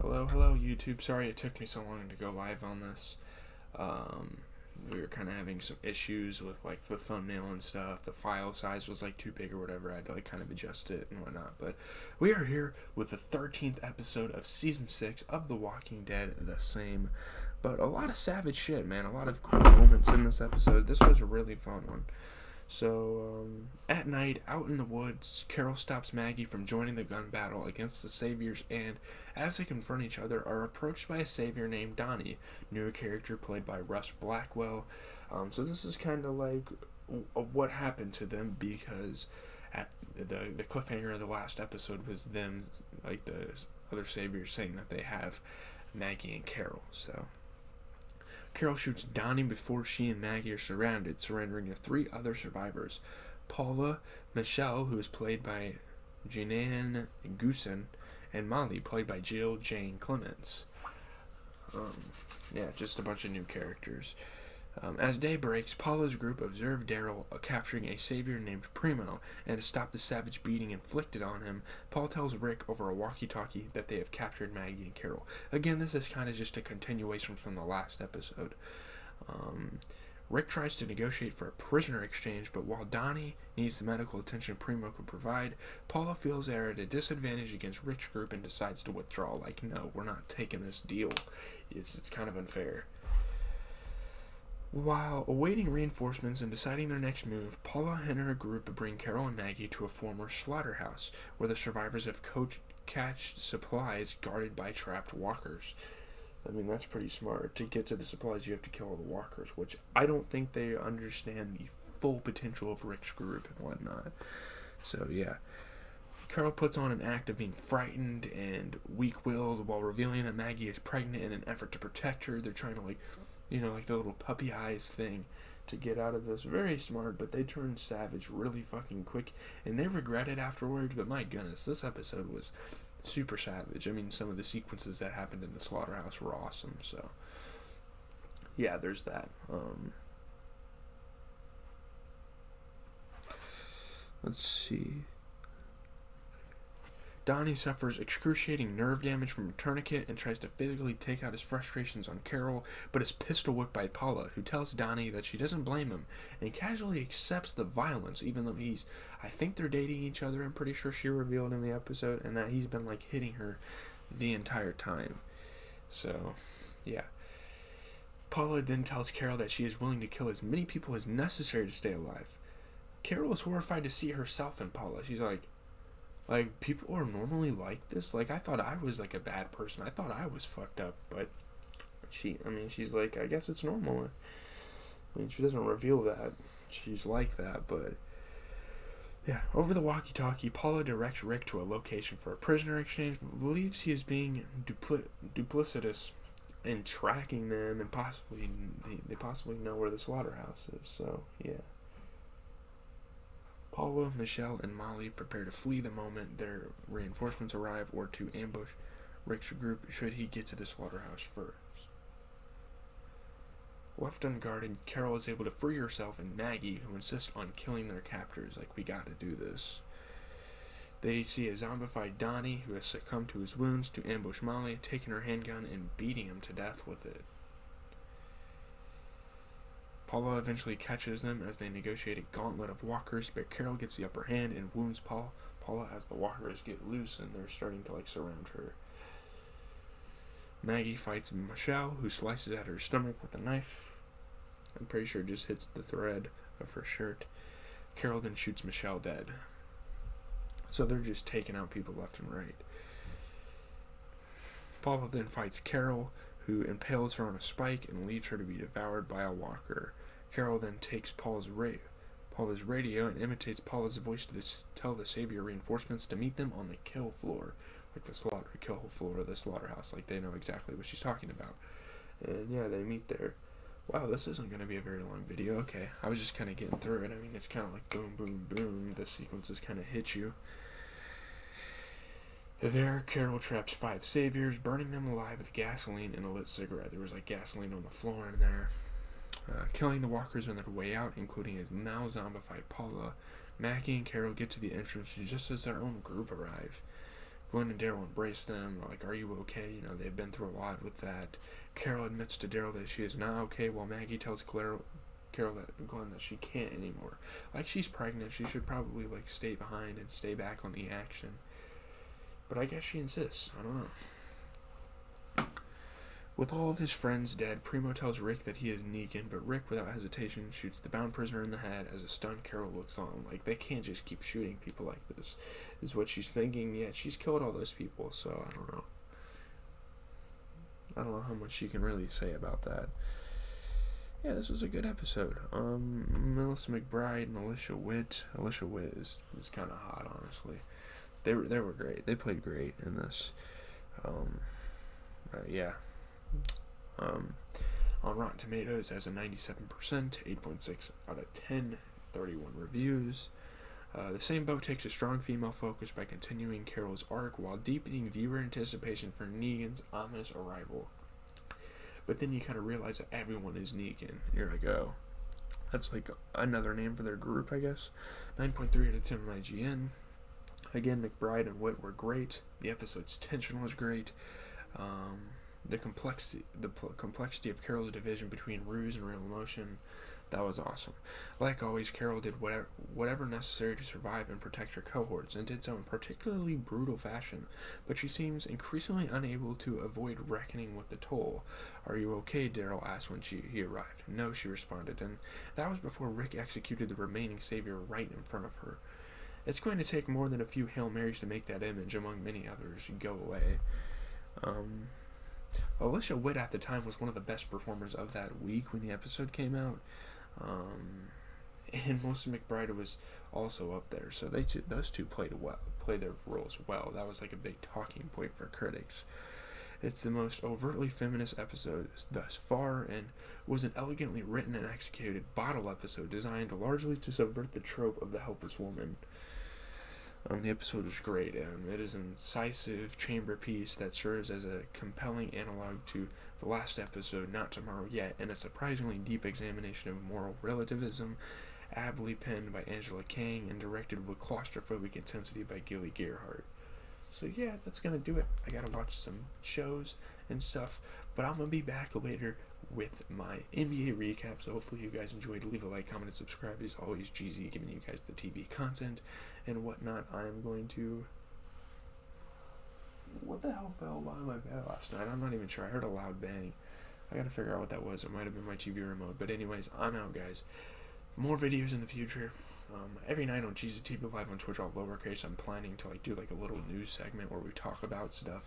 Hello, YouTube. Sorry it took me so long to go live on this. We were kind of having some issues with like the thumbnail and stuff. The file size was like too big or whatever. I had to like kind of adjust it and whatnot. But we are here with the 13th episode of season 6 of The Walking Dead. The same, but a lot of savage shit, man. A lot of cool moments in this episode. This was a really fun one. So, at night, out in the woods, Carol stops Maggie from joining the gun battle against the Saviors, and as they confront each other, are approached by a Savior named Donnie, new character played by Russ Blackwell. So this is kind of like what happened to them, because at the cliffhanger of the last episode was them, like the other Saviors, saying that they have Maggie and Carol, so... Carol shoots Donnie before she and Maggie are surrounded, surrendering to 3 other survivors. Paula, Michelle, who is played by Jeananne Goosen, and Molly, played by Jill Jane Clements. Just a bunch of new characters. As day breaks, Paula's group observe Daryl capturing a savior named Primo, and to stop the savage beating inflicted on him, Paul tells Rick over a walkie-talkie that they have captured Maggie and Carol. Again, this is kind of just a continuation from the last episode. Rick tries to negotiate for a prisoner exchange, but while Donnie needs the medical attention Primo can provide, Paula feels they're at a disadvantage against Rick's group and decides to withdraw. Like, no, we're not taking this deal. It's kind of unfair. While awaiting reinforcements and deciding their next move, Paula and her group bring Carol and Maggie to a former slaughterhouse, where the survivors have cached supplies guarded by trapped walkers. I mean, that's pretty smart. To get to the supplies, you have to kill all the walkers, which I don't think they understand the full potential of Rick's group and whatnot. So, yeah. Carol puts on an act of being frightened and weak-willed while revealing that Maggie is pregnant in an effort to protect her. They're trying to, like the little puppy eyes thing to get out of this. Very smart, but they turn savage really fucking quick, and they regret it afterwards. But my goodness, this episode was super savage. I mean, some of the sequences that happened in the slaughterhouse were awesome, so yeah, there's that. Let's see. Donnie suffers excruciating nerve damage from a tourniquet and tries to physically take out his frustrations on Carol, but is pistol whipped by Paula, who tells Donnie that she doesn't blame him and casually accepts the violence, even though I think they're dating each other. I'm pretty sure she revealed in the episode, and that he's been like hitting her the entire time. So, yeah. Paula then tells Carol that she is willing to kill as many people as necessary to stay alive. Carol is horrified to see herself in Paula. She's like, people are normally like this? Like, I thought I was, like, a bad person. I thought I was fucked up, but she's like, I guess it's normal. I mean, she doesn't reveal that she's like that, but, yeah. Over the walkie-talkie, Paula directs Rick to a location for a prisoner exchange, but believes he is being duplicitous in tracking them, and they possibly know where the slaughterhouse is, so, yeah. Paula, Michelle, and Molly prepare to flee the moment their reinforcements arrive, or to ambush Rick's group should he get to the slaughterhouse first. Left unguarded, Carol is able to free herself and Maggie, who insist on killing their captors. Like, we gotta do this. They see a zombified Donnie, who has succumbed to his wounds, to ambush Molly, taking her handgun and beating him to death with it. Paula eventually catches them as they negotiate a gauntlet of walkers, but Carol gets the upper hand and wounds Paula as the walkers get loose and they're starting to surround her. Maggie fights Michelle, who slices at her stomach with a knife. I'm pretty sure it just hits the thread of her shirt. Carol then shoots Michelle dead. So they're just taking out people left and right. Paula then fights Carol, who impales her on a spike and leaves her to be devoured by a walker. Carol then takes Paula's radio and imitates Paula's voice to tell the Savior reinforcements to meet them on the kill floor, like the kill floor of the slaughterhouse. Like, they know exactly what she's talking about. And yeah, they meet there. Wow, this isn't going to be a very long video. Okay, I was just kind of getting through it. I mean, it's kind of like boom, boom, boom. The sequences kind of hit you. There, Carol traps 5 saviors, burning them alive with gasoline and a lit cigarette. There was gasoline on the floor in there. Killing the walkers on their way out, including his now zombified Paula. Maggie and Carol get to the entrance just as their own group arrive. Glenn and Daryl embrace them. They're like, "Are you okay?" You know, they've been through a lot with that. Carol admits to Daryl that she is not okay, while Maggie tells Carol that Glenn that she can't anymore. Like, she's pregnant, she should probably like stay behind and stay back on the action. But I guess she insists. I don't know. With all of his friends dead, Primo tells Rick that he is Negan, but Rick, without hesitation, shoots the bound prisoner in the head as a stunned Carol looks on. Like, they can't just keep shooting people like this, is what she's thinking. Yet she's killed all those people, so I don't know. I don't know how much you can really say about that. Yeah, this was a good episode. Melissa McBride and Alicia Witt. Alicia Witt is kind of hot, honestly. They were great. They played great in this. Yeah. On Rotten Tomatoes, has a 97%, 8.6 out of 10, 31 reviews. The same boat takes a strong female focus by continuing Carol's arc while deepening viewer anticipation for Negan's ominous arrival. But then you kind of realize that everyone is Negan. You're like, oh, that's like another name for their group, I guess. 9.3 out of 10 on IGN. Again, McBride and Witt were great. The episode's tension was great. The complexity of Carol's division between ruse and real emotion, that was awesome. Like always, Carol did whatever necessary to survive and protect her cohorts, and did so in particularly brutal fashion, but she seems increasingly unable to avoid reckoning with the toll. "Are you okay?" Daryl asked when he arrived. "No," she responded, and that was before Rick executed the remaining savior right in front of her. It's going to take more than a few Hail Marys to make that image, among many others, go away. Alicia Witt at the time was one of the best performers of that week when the episode came out. And Melissa McBride was also up there, so those two played their roles well. That was like a big talking point for critics. It's the most overtly feminist episode thus far, and was an elegantly written and executed bottle episode designed largely to subvert the trope of the helpless woman. The episode was great. It is an incisive chamber piece that serves as a compelling analog to the last episode, Not Tomorrow Yet, and a surprisingly deep examination of moral relativism, ably penned by Angela Kang and directed with claustrophobic intensity by Gilly Gerhardt. So yeah, that's gonna do it. I gotta watch some shows and stuff, but I'm gonna be back later with my NBA recap, so hopefully you guys enjoyed. Leave a like, comment, and subscribe. As always, GZ giving you guys the TV content and whatnot. I am going to... What the hell fell by my bed last night? I'm not even sure. I heard a loud bang. I gotta figure out what that was. It might have been my TV remote. But anyways, I'm out, guys. More videos in the future. Every night on GZ TV Live on Twitch, all lowercase. I'm planning to do like a little news segment where we talk about stuff.